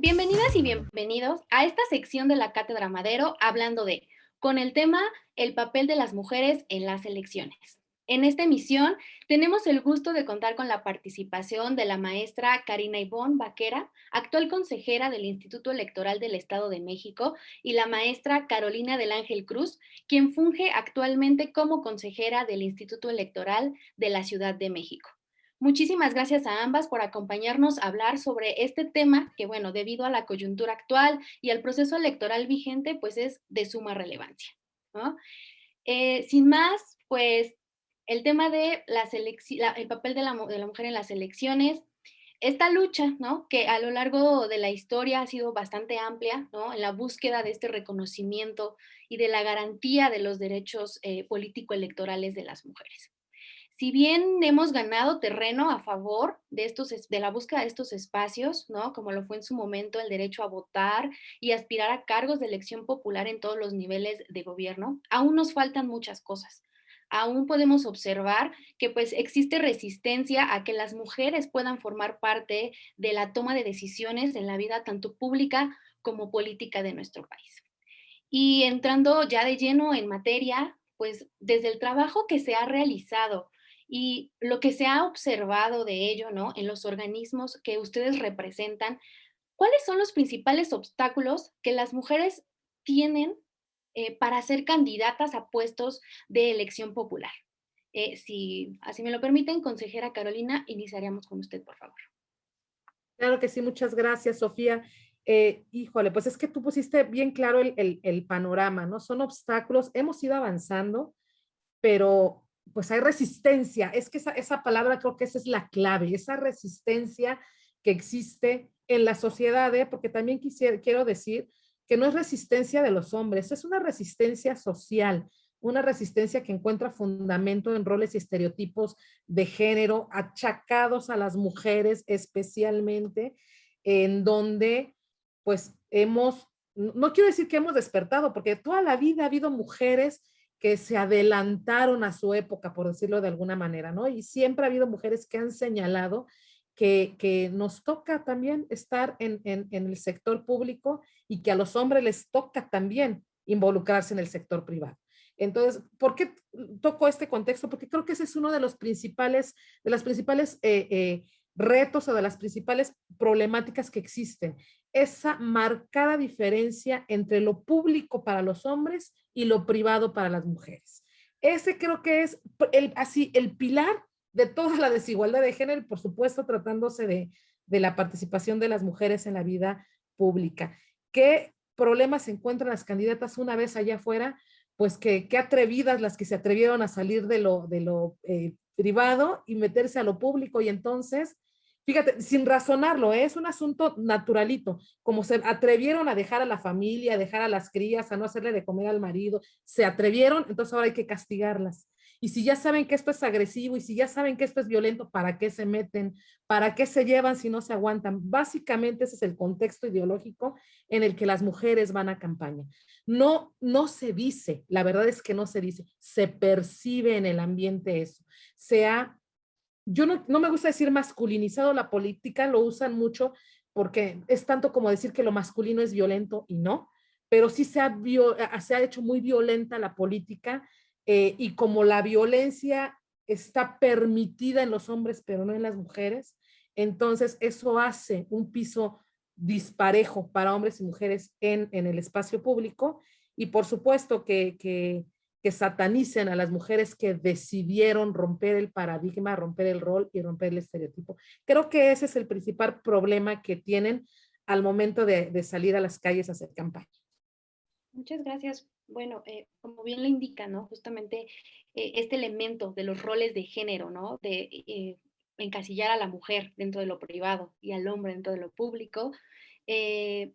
Bienvenidas y bienvenidos a esta sección de la Cátedra Madero hablando de, con el tema, el papel de las mujeres en las elecciones. En esta emisión tenemos el gusto de contar con la participación de la maestra Karina Ivonne Vaquera, actual consejera del Instituto Electoral del Estado de México, y la maestra Carolina del Ángel Cruz, quien funge actualmente como consejera del Instituto Electoral de la Ciudad de México. Muchísimas gracias a ambas por acompañarnos a hablar sobre este tema que, bueno, debido a la coyuntura actual y al proceso electoral vigente, pues es de suma relevancia, ¿no? Sin más, pues el tema de el papel de la mujer en las elecciones, esta lucha, ¿no? Que a lo largo de la historia ha sido bastante amplia, ¿no? En la búsqueda de este reconocimiento y de la garantía de los derechos político-electorales de las mujeres. Si bien hemos ganado terreno a favor de, de la búsqueda de estos espacios, ¿no? Como lo fue en su momento el derecho a votar y aspirar a cargos de elección popular en todos los niveles de gobierno, aún nos faltan muchas cosas. Aún podemos observar que pues existe resistencia a que las mujeres puedan formar parte de la toma de decisiones en la vida tanto pública como política de nuestro país. Y entrando ya de lleno en materia, pues desde el trabajo que se ha realizado y lo que se ha observado de ello, ¿no? En los organismos que ustedes representan, ¿cuáles son los principales obstáculos que las mujeres tienen para ser candidatas a puestos de elección popular? Si así me lo permiten, consejera Carolina, iniciaríamos con usted, por favor. Claro que sí, muchas gracias, Sofía. Híjole, pues es que tú pusiste bien claro el panorama, ¿no? Son obstáculos, hemos ido avanzando, pero pues hay resistencia. Es que esa palabra creo que esa es la clave, esa resistencia que existe en la sociedad, ¿eh? Porque también quiero decir que no es resistencia de los hombres, es una resistencia social, una resistencia que encuentra fundamento en roles y estereotipos de género achacados a las mujeres especialmente, en donde pues no quiero decir que hemos despertado, porque toda la vida ha habido mujeres que se adelantaron a su época, por decirlo de alguna manera, ¿no? Y siempre ha habido mujeres que han señalado que nos toca también estar en el sector público y que a los hombres les toca también involucrarse en el sector privado. Entonces, ¿por qué toco este contexto? Porque creo que ese es uno de las principales retos o de las principales problemáticas que existen. Esa marcada diferencia entre lo público para los hombres y lo privado para las mujeres. Ese creo que es el pilar de toda la desigualdad de género, por supuesto, tratándose de la participación de las mujeres en la vida pública. ¿Qué problemas se encuentran las candidatas una vez allá afuera? Pues qué atrevidas las que se atrevieron a salir de lo privado y meterse a lo público y entonces, fíjate, sin razonarlo, es un asunto naturalito, como se atrevieron a dejar a la familia, a dejar a las crías, a no hacerle de comer al marido, se atrevieron, entonces ahora hay que castigarlas. Y si ya saben que esto es agresivo y si ya saben que esto es violento, ¿para qué se meten? ¿Para qué se llevan si no se aguantan? Básicamente ese es el contexto ideológico en el que las mujeres van a campaña. No se dice, la verdad es que no se dice, se percibe en el ambiente eso. Yo no me gusta decir masculinizado la política, lo usan mucho porque es tanto como decir que lo masculino es violento y no, pero sí se ha hecho muy violenta la política y como la violencia está permitida en los hombres pero no en las mujeres, entonces eso hace un piso disparejo para hombres y mujeres en el espacio público y por supuesto que satanicen a las mujeres que decidieron romper el paradigma, romper el rol y romper el estereotipo. Creo que ese es el principal problema que tienen al momento de salir a las calles a hacer campaña. Muchas gracias. Bueno, como bien le indica, ¿no? Justamente este elemento de los roles de género, ¿no? De encasillar a la mujer dentro de lo privado y al hombre dentro de lo público. Eh,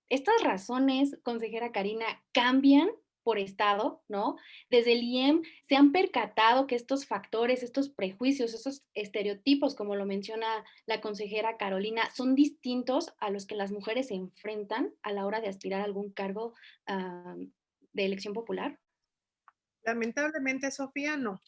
Estas razones, consejera Karina, cambian por estado, ¿no? Desde el IEM se han percatado que estos factores, estos prejuicios, esos estereotipos, como lo menciona la consejera Carolina, son distintos a los que las mujeres se enfrentan a la hora de aspirar a algún cargo de elección popular. Lamentablemente, Sofía, no.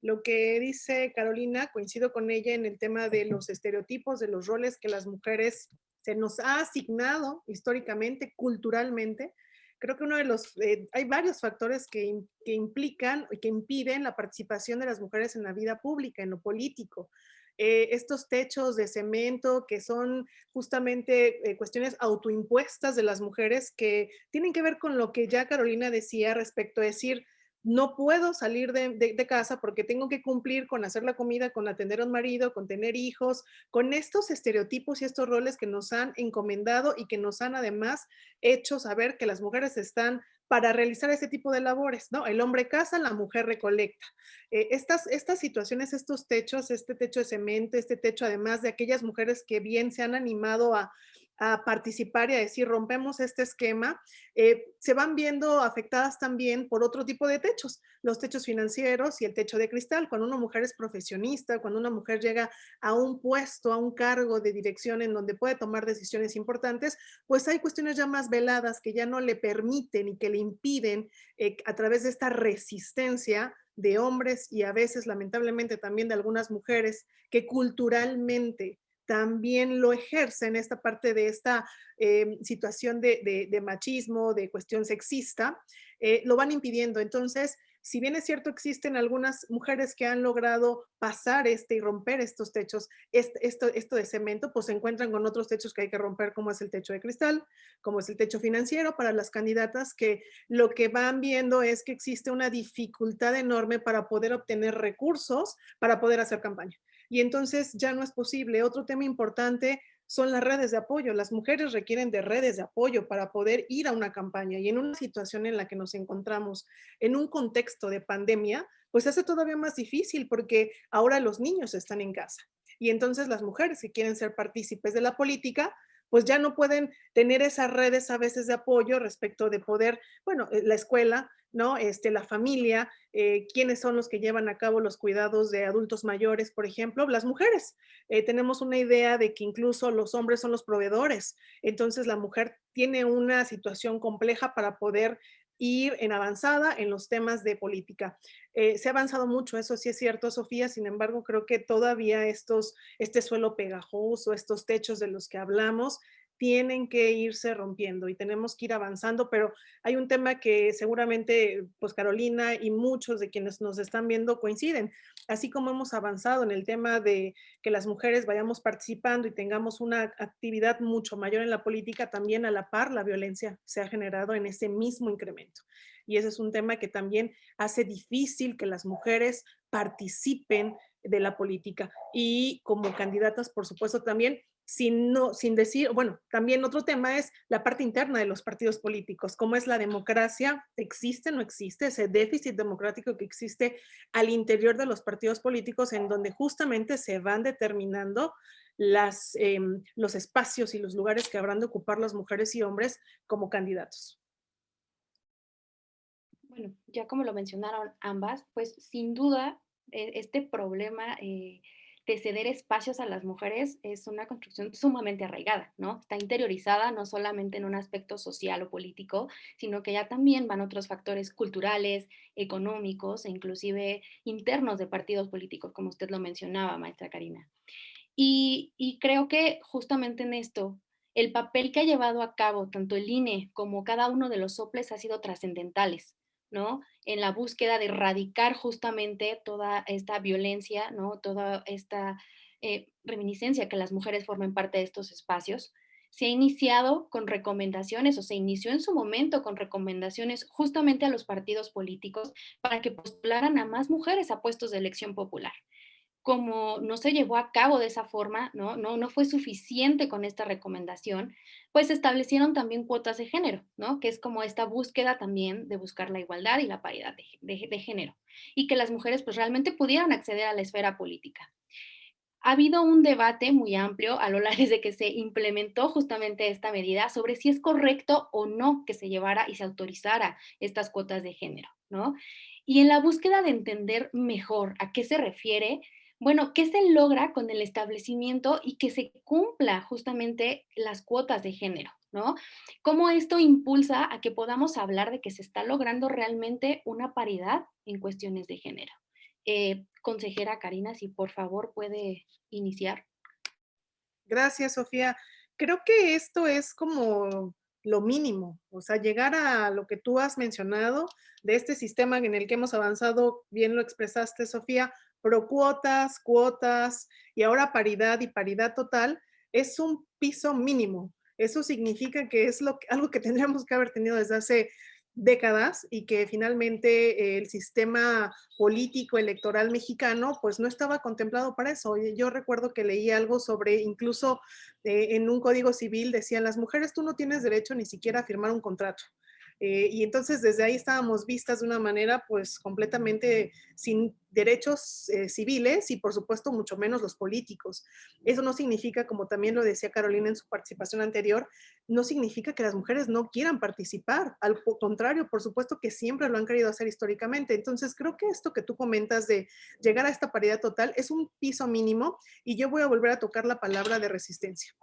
Lo que dice Carolina, coincido con ella en el tema de los estereotipos, de los roles que las mujeres se nos ha asignado históricamente, culturalmente. Creo que uno de los, hay varios factores que implican y que impiden la participación de las mujeres en la vida pública, en lo político. Estos techos de cemento que son justamente cuestiones autoimpuestas de las mujeres que tienen que ver con lo que ya Carolina decía respecto a decir, no puedo salir de casa porque tengo que cumplir con hacer la comida, con atender a un marido, con tener hijos, con estos estereotipos y estos roles que nos han encomendado y que nos han además hecho saber que las mujeres están para realizar ese tipo de labores, ¿no? El hombre caza, la mujer recolecta. Estas situaciones, estos techos, este techo de cemento, este techo además de aquellas mujeres que bien se han animado a participar y a decir rompemos este esquema, se van viendo afectadas también por otro tipo de techos, los techos financieros y el techo de cristal. Cuando una mujer es profesionista, cuando una mujer llega a un puesto, a un cargo de dirección en donde puede tomar decisiones importantes, pues hay cuestiones ya más veladas que ya no le permiten y que le impiden a través de esta resistencia de hombres y a veces lamentablemente también de algunas mujeres que culturalmente también lo ejercen esta parte de esta situación de machismo, de cuestión sexista, lo van impidiendo. Entonces, si bien es cierto, existen algunas mujeres que han logrado pasar y romper estos techos, esto de cemento, pues se encuentran con otros techos que hay que romper, como es el techo de cristal, como es el techo financiero para las candidatas, que lo que van viendo es que existe una dificultad enorme para poder obtener recursos, para poder hacer campaña. Y entonces ya no es posible. Otro tema importante son las redes de apoyo. Las mujeres requieren de redes de apoyo para poder ir a una campaña, y en una situación en la que nos encontramos en un contexto de pandemia, pues hace todavía más difícil porque ahora los niños están en casa y entonces las mujeres que quieren ser partícipes de la política pues ya no pueden tener esas redes a veces de apoyo respecto de poder, bueno, la escuela, ¿no? La familia, quiénes son los que llevan a cabo los cuidados de adultos mayores, por ejemplo, las mujeres. Tenemos una idea de que incluso los hombres son los proveedores, entonces la mujer tiene una situación compleja para poder ir en avanzada en los temas de política. Se ha avanzado mucho, eso sí es cierto, Sofía, sin embargo, creo que todavía este suelo pegajoso, estos techos de los que hablamos, tienen que irse rompiendo y tenemos que ir avanzando, pero hay un tema que seguramente pues Carolina y muchos de quienes nos están viendo coinciden. Así como hemos avanzado en el tema de que las mujeres vayamos participando y tengamos una actividad mucho mayor en la política, también a la par la violencia se ha generado en ese mismo incremento. Y ese es un tema que también hace difícil que las mujeres participen de la política y como candidatas, por supuesto, también sin decir, bueno, también otro tema es la parte interna de los partidos políticos, cómo es la democracia, existe, no existe, ese déficit democrático que existe al interior de los partidos políticos en donde justamente se van determinando los espacios y los lugares que habrán de ocupar las mujeres y hombres como candidatos. Bueno, ya como lo mencionaron ambas, pues sin duda este problema de ceder espacios a las mujeres es una construcción sumamente arraigada, ¿no? Está interiorizada no solamente en un aspecto social o político, sino que ya también van otros factores culturales, económicos e inclusive internos de partidos políticos, como usted lo mencionaba, maestra Karina. Y creo que justamente en esto, el papel que ha llevado a cabo tanto el INE como cada uno de los soples ha sido trascendentales, ¿no? En la búsqueda de erradicar justamente toda esta violencia, ¿no? Toda esta reminiscencia que las mujeres formen parte de estos espacios. Se ha iniciado con recomendaciones o se inició en su momento con recomendaciones justamente a los partidos políticos para que postularan a más mujeres a puestos de elección popular. Como no se llevó a cabo de esa forma, no fue suficiente con esta recomendación, pues se establecieron también cuotas de género, ¿no? Que es como esta búsqueda también de buscar la igualdad y la paridad de género, y que las mujeres pues realmente pudieran acceder a la esfera política. Ha habido un debate muy amplio a lo largo desde que se implementó justamente esta medida sobre si es correcto o no que se llevara y se autorizara estas cuotas de género, ¿no? Y en la búsqueda de entender mejor a qué se refiere, bueno, ¿qué se logra con el establecimiento y que se cumpla justamente las cuotas de género, ¿no? ¿Cómo esto impulsa a que podamos hablar de que se está logrando realmente una paridad en cuestiones de género? Consejera Karina, si por favor puede iniciar. Gracias, Sofía. Creo que esto es como lo mínimo, o sea, llegar a lo que tú has mencionado de este sistema en el que hemos avanzado, bien lo expresaste, Sofía, pro cuotas, cuotas y ahora paridad y paridad total, es un piso mínimo. Eso significa que es algo que tendríamos que haber tenido desde hace décadas y que finalmente el sistema político electoral mexicano pues no estaba contemplado para eso. Yo recuerdo que leí algo sobre incluso en un código civil decían las mujeres tú no tienes derecho ni siquiera a firmar un contrato. Y entonces desde ahí estábamos vistas de una manera pues completamente sin derechos civiles y por supuesto mucho menos los políticos. Eso no significa, como también lo decía Carolina en su participación anterior, no significa que las mujeres no quieran participar. Al contrario, por supuesto que siempre lo han querido hacer históricamente. Entonces creo que esto que tú comentas de llegar a esta paridad total es un piso mínimo y yo voy a volver a tocar la palabra de resistencia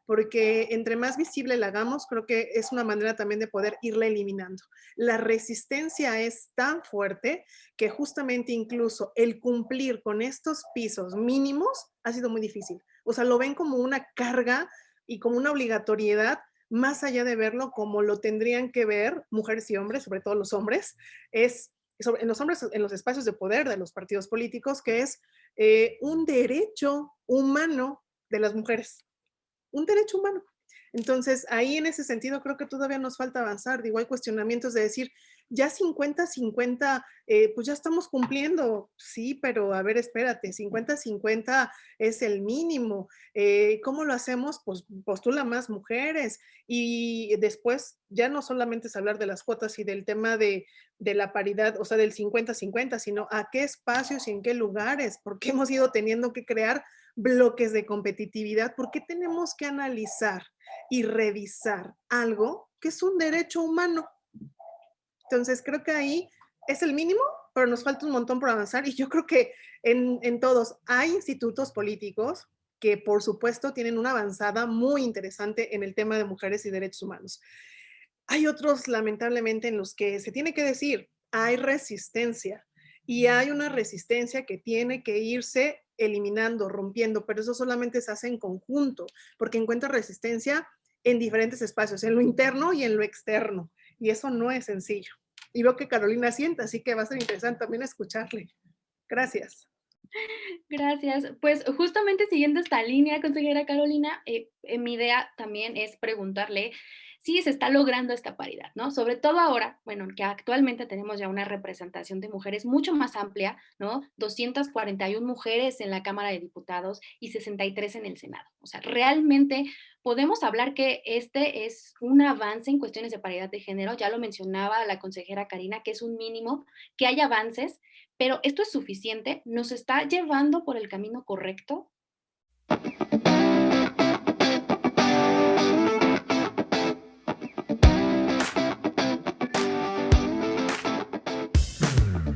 porque entre más visible la hagamos, creo que es una manera también de poder irla eliminando. La resistencia es tan fuerte que justamente incluso el cumplir con estos pisos mínimos ha sido muy difícil. O sea, lo ven como una carga y como una obligatoriedad, más allá de verlo como lo tendrían que ver mujeres y hombres, sobre todo los hombres, es en los hombres, en los espacios de poder de los partidos políticos, que es un derecho humano de las mujeres, un derecho humano. Entonces, ahí en ese sentido creo que todavía nos falta avanzar. Digo, hay cuestionamientos de decir, ya 50-50, pues ya estamos cumpliendo. Sí, pero a ver, espérate, 50-50 es el mínimo. ¿Cómo lo hacemos? Pues postula más mujeres. Y después ya no solamente es hablar de las cuotas y del tema de la paridad, o sea, del 50-50, sino a qué espacios y en qué lugares, porque hemos ido teniendo que crear bloques de competitividad, ¿por qué tenemos que analizar y revisar algo que es un derecho humano? Entonces, creo que ahí es el mínimo, pero nos falta un montón por avanzar y yo creo que en todos hay institutos políticos que por supuesto tienen una avanzada muy interesante en el tema de mujeres y derechos humanos. Hay otros, lamentablemente, en los que se tiene que decir, hay resistencia y hay una resistencia que tiene que irse eliminando, rompiendo, pero eso solamente se hace en conjunto, porque encuentra resistencia en diferentes espacios, en lo interno y en lo externo, y eso no es sencillo. Y veo que Carolina sienta, así que va a ser interesante también escucharle. Gracias. Gracias. Pues justamente siguiendo esta línea, consejera Carolina, mi idea también es preguntarle si se está logrando esta paridad, ¿no? Sobre todo ahora, bueno, que actualmente tenemos ya una representación de mujeres mucho más amplia, ¿no? 241 mujeres en la Cámara de Diputados y 63 en el Senado. O sea, realmente podemos hablar que este es un avance en cuestiones de paridad de género. Ya lo mencionaba la consejera Karina, que es un mínimo, que hay avances, pero ¿esto es suficiente? ¿Nos está llevando por el camino correcto?